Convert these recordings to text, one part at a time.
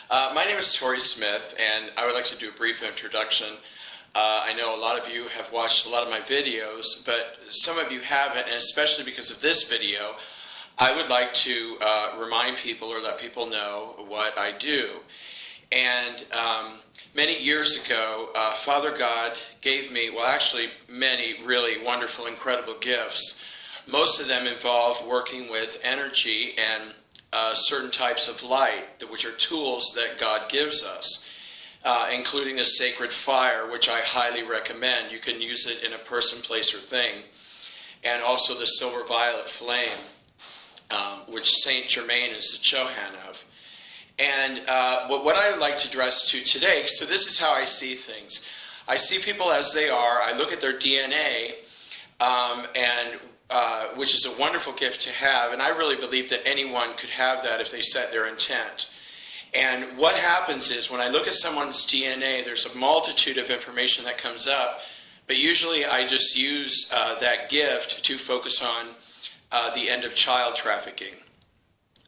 My name is Tori Smith, and I would like to do a brief introduction. I know a lot of you have watched a lot of my videos, but some of you haven't, and especially because of this video, I would like to remind people or let people know what I do. And many years ago, Father God gave me, well, actually many really wonderful, incredible gifts. Most of them involve working with energy and certain types of light, which are tools that God gives us, including a sacred fire, which I highly recommend. You can use it in a person, place, or thing. And also the silver violet flame, which Saint Germain is the Chohan of. And what I would like to address to today, so this is how I see things. I see people as they are. I look at their DNA, which is a wonderful gift to have, and I really believe that anyone could have that if they set their intent. And what happens is when I look at someone's DNA, there's a multitude of information that comes up, but usually I just use that gift to focus on the end of child trafficking,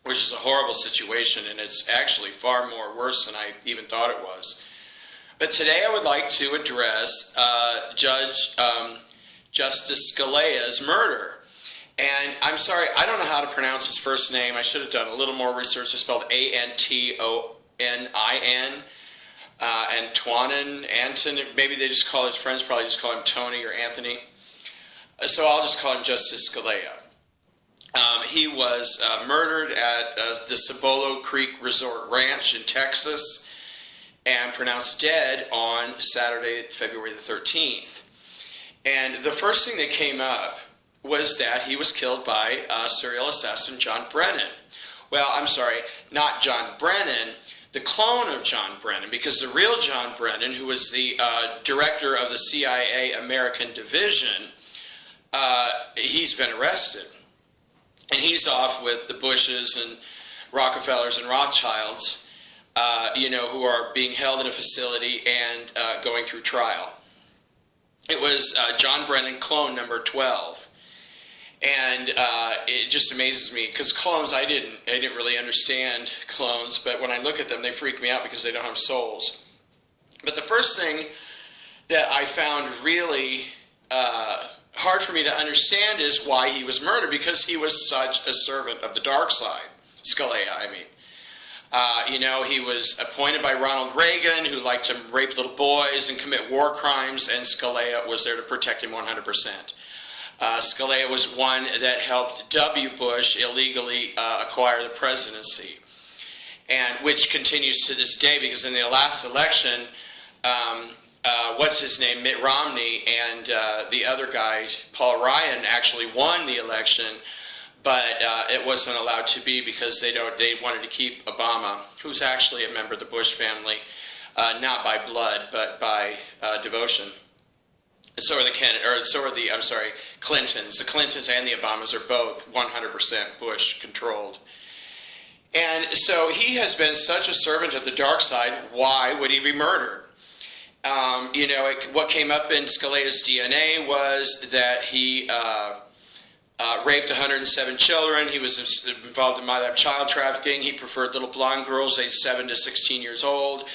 which is a horrible situation, and it's actually far more worse than I even thought it was. But today I would like to address Justice Scalia's murder. And I'm sorry, I don't know how to pronounce his first name. I should have done a little more research. It's spelled Antonin, Anton. Maybe they just call his friends, probably just call him Tony or Anthony. So I'll just call him Justice Scalia. He was murdered at the Cibolo Creek Resort Ranch in Texas and pronounced dead on Saturday, February the 13th. And the first thing that came up was that he was killed by serial assassin John Brennan. Well, I'm sorry, not John Brennan, the clone of John Brennan, because the real John Brennan, who was the director of the CIA American Division, he's been arrested. And he's off with the Bushes and Rockefellers and Rothschilds, who are being held in a facility and going through trial. It was John Brennan, clone number 12. And it just amazes me, because clones, I didn't really understand clones, but when I look at them, they freak me out because they don't have souls. But the first thing that I found really hard for me to understand is why he was murdered, because he was such a servant of the dark side. Scalia, I mean. He was appointed by Ronald Reagan, who liked to rape little boys and commit war crimes, and Scalia was there to protect him 100%. Scalia was one that helped W. Bush illegally acquire the presidency, and which continues to this day, because in the last election, Mitt Romney and the other guy, Paul Ryan, actually won the election, but it wasn't allowed to be because they wanted to keep Obama, who's actually a member of the Bush family, not by blood but by devotion. So are the Clintons. The Clintons and the Obamas are both 100% Bush controlled. And so he has been such a servant of the dark side. Why would he be murdered? What came up in Scalia's DNA was that he raped 107 children. He was involved in child trafficking. He preferred little blonde girls aged 7 to 16 years old.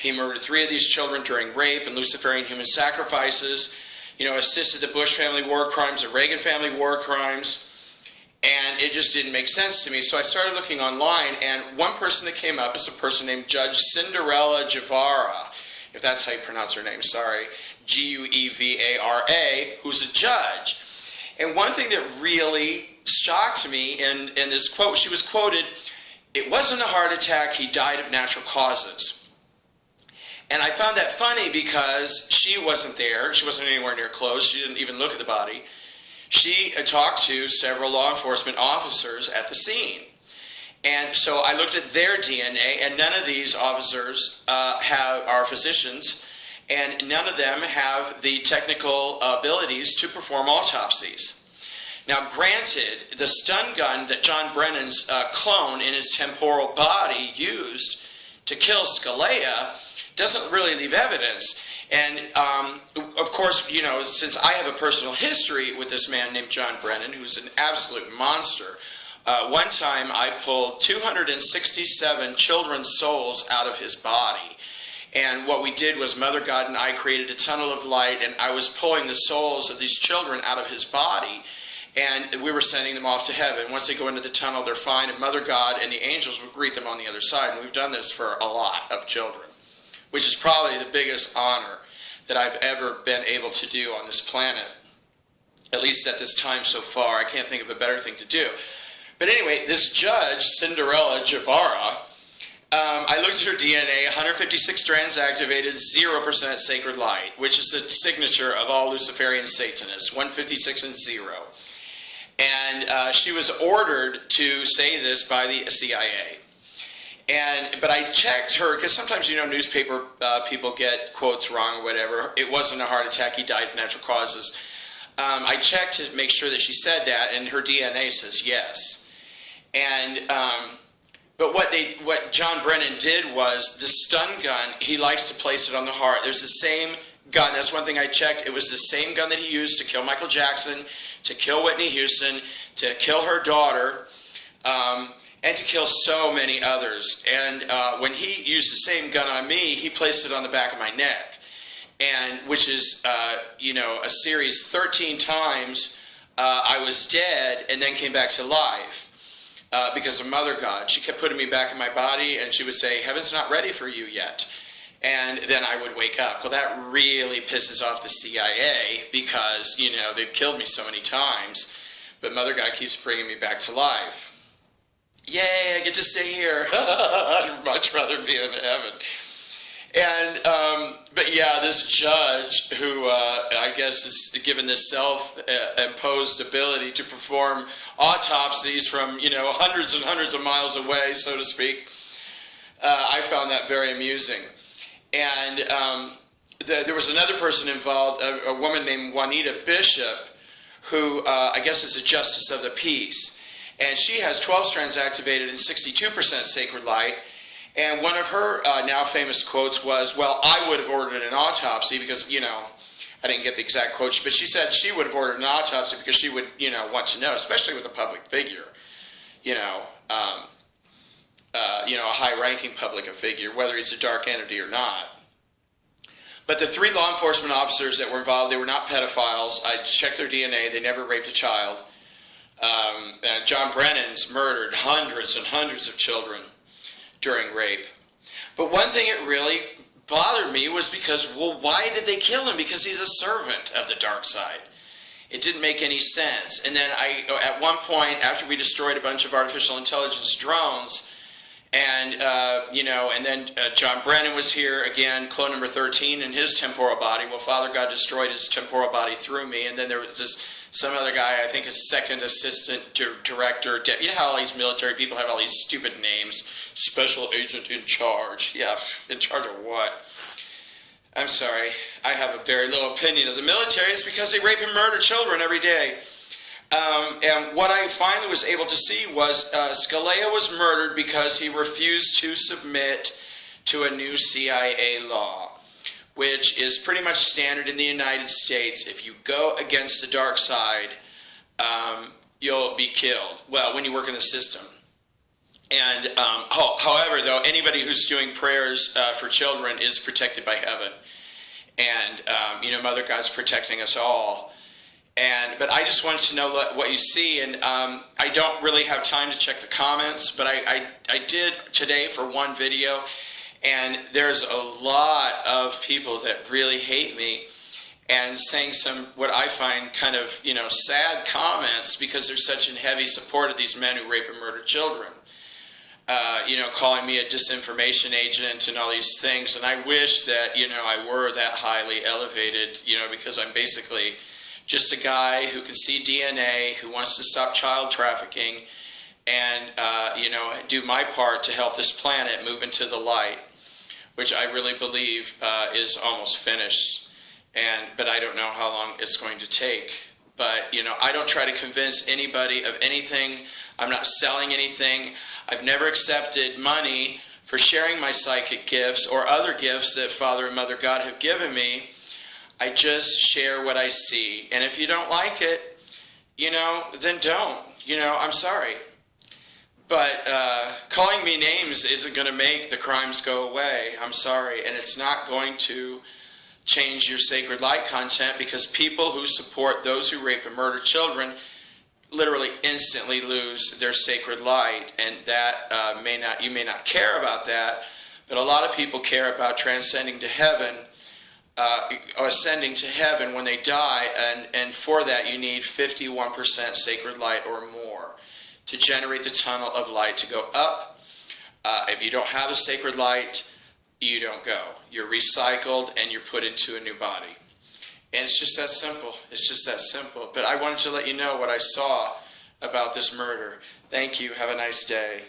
He murdered 3 of these children during rape and Luciferian human sacrifices. Assisted the Bush family war crimes, the Reagan family war crimes, and it just didn't make sense to me. So I started looking online, and one person that came up is a person named Judge Cinderella Guevara, if that's how you pronounce her name, sorry, Guevara, who's a judge. And one thing that really shocked me in this quote, she was quoted, "It wasn't a heart attack, he died of natural causes." And I found that funny because she wasn't there. She wasn't anywhere near close. She didn't even look at the body. She talked to several law enforcement officers at the scene. And so I looked at their DNA, and none of these officers are physicians, and none of them have the technical abilities to perform autopsies. Now, granted, the stun gun that John Brennan's clone in his temporal body used to kill Scalia doesn't really leave evidence. And, of course, since I have a personal history with this man named John Brennan, who's an absolute monster, One time I pulled 267 children's souls out of his body. And what we did was Mother God and I created a tunnel of light, and I was pulling the souls of these children out of his body, and we were sending them off to heaven. Once they go into the tunnel, they're fine, and Mother God and the angels would greet them on the other side. And we've done this for a lot of children, which is probably the biggest honor that I've ever been able to do on this planet, at least at this time so far. I can't think of a better thing to do. But anyway, this judge, Cinderella Javara, I looked at her DNA, 156 strands activated, 0% sacred light, which is the signature of all Luciferian Satanists, 156 and 0. And she was ordered to say this by the CIA. But I checked her, because sometimes, newspaper people get quotes wrong or whatever. It wasn't a heart attack, he died of natural causes. I checked to make sure that she said that, and her DNA says yes. But what John Brennan did was the stun gun, he likes to place it on the heart. There's the same gun, that's one thing I checked. It was the same gun that he used to kill Michael Jackson, to kill Whitney Houston, to kill her daughter, and to kill so many others. And when he used the same gun on me, he placed it on the back of my neck, which is, a series 13 times I was dead and then came back to life. Because of Mother God. She kept putting me back in my body, and she would say, heaven's not ready for you yet. And then I would wake up. Well, that really pisses off the CIA because, they've killed me so many times. But Mother God keeps bringing me back to life. Yay, I get to stay here. I'd much rather be in heaven. But yeah, this judge who I guess is given this self-imposed ability to perform autopsies from, hundreds and hundreds of miles away, so to speak, I found that very amusing. And there was another person involved, a woman named Juanita Bishop, who I guess is a justice of the peace. And she has 12 strands activated and 62% sacred light. And one of her now famous quotes was, well, I would have ordered an autopsy because, I didn't get the exact quote, but she said she would have ordered an autopsy because she would, want to know, especially with a public figure, a high-ranking public figure, whether he's a dark entity or not. But the 3 law enforcement officers that were involved, they were not pedophiles. I checked their DNA. They never raped a child. John Brennan's murdered hundreds and hundreds of children during rape. But one thing that really bothered me was because, well, why did they kill him? Because he's a servant of the dark side. It didn't make any sense. And then at one point, after we destroyed a bunch of artificial intelligence drones, and then John Brennan was here again, clone number 13 in his temporal body. Well, Father God destroyed his temporal body through me, and then there was some other guy, I think a second assistant director. You know how all these military people have all these stupid names? Special agent in charge. Yeah, in charge of what? I'm sorry. I have a very low opinion of the military. It's because they rape and murder children every day. And what I finally was able to see was Scalia was murdered because he refused to submit to a new CIA law, which is pretty much standard in the United States. If you go against the dark side, you'll be killed. Well, when you work in the system. And however, though, anybody who's doing prayers for children is protected by heaven. And, Mother God's protecting us all. But I just wanted to know what you see. And I don't really have time to check the comments, but I did today for one video. And there's a lot of people that really hate me and saying some, what I find kind of, sad comments because there's such in heavy support of these men who rape and murder children. Calling me a disinformation agent and all these things. And I wish that, I were that highly elevated, because I'm basically just a guy who can see DNA, who wants to stop child trafficking and, do my part to help this planet move into the light, which I really believe is almost finished. But I don't know how long it's going to take. But, I don't try to convince anybody of anything. I'm not selling anything. I've never accepted money for sharing my psychic gifts or other gifts that Father and Mother God have given me. I just share what I see. And if you don't like it, then don't. I'm sorry. But calling me names isn't going to make the crimes go away. I'm sorry. And it's not going to change your sacred light content, because people who support those who rape and murder children literally instantly lose their sacred light. And that you may not care about that, but a lot of people care about transcending to heaven, or ascending to heaven when they die, and for that you need 51% sacred light or more to generate the tunnel of light to go up. If you don't have a sacred light, you don't go. You're recycled and you're put into a new body. And it's just that simple. It's just that simple. But I wanted to let you know what I saw about this murder. Thank you. Have a nice day.